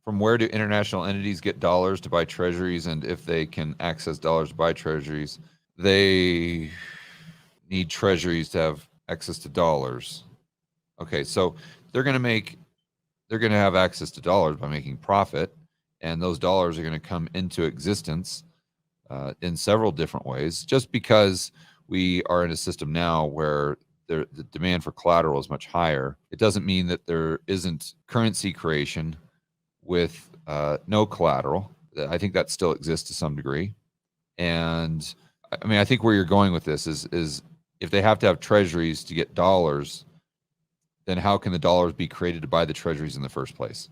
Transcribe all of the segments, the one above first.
from where do international entities get dollars to buy treasuries? And if they can access dollars to buy treasuries, they need treasuries to have access to dollars. Okay, so they're going to have access to dollars by making profit, and those dollars are going to come into existence in several different ways. Just because we are in a system now where the demand for collateral is much higher, it doesn't mean that there isn't currency creation with no collateral. I think that still exists to some degree. And I mean, I think where you're going with this is if they have to have treasuries to get dollars, then how can the dollars be created to buy the treasuries in the first place?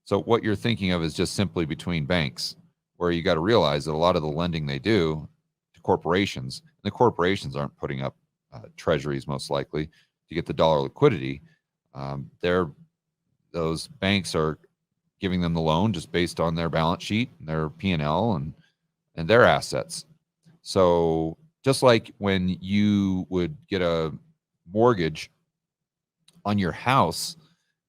So what you're thinking of is just simply between banks, where you got to realize that a lot of the lending they do to corporations, and the corporations aren't putting up treasuries most likely to get the dollar liquidity. Those banks are giving them the loan just based on their balance sheet, and their P&L, and their assets. So just like when you would get a mortgage on your house,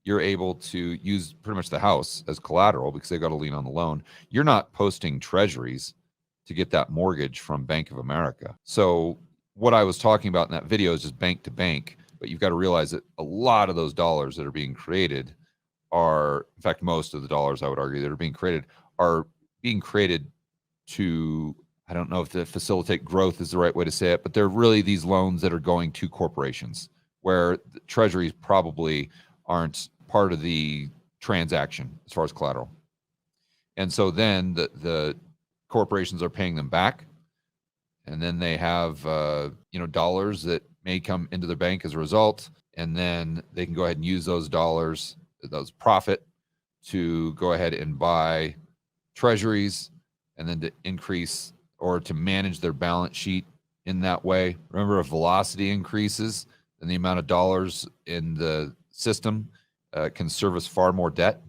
you're able to use pretty much the house as collateral because they've got a lien on the loan. You're not posting treasuries to get that mortgage from Bank of America. So what I was talking about in that video is just bank to bank, but you've got to realize that a lot of those dollars that are being created are, in fact, most of the dollars I would argue that are being created to, I don't know if to facilitate growth is the right way to say it, but they're really these loans that are going to corporations where the treasuries probably aren't part of the transaction as far as collateral. And so then the corporations are paying them back, and then they have dollars that may come into their bank as a result, and then they can go ahead and use those dollars, those profit, to go ahead and buy treasuries, and then to increase or to manage their balance sheet in that way. Remember, if velocity increases, then the amount of dollars in the system can service far more debt.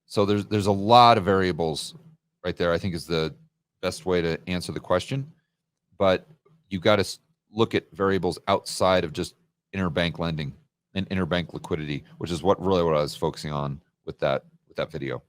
So there's a lot of variables right there, I think, is the best way to answer the question. But you've got to look at variables outside of just interbank lending and interbank liquidity, which is what I was focusing on with that video.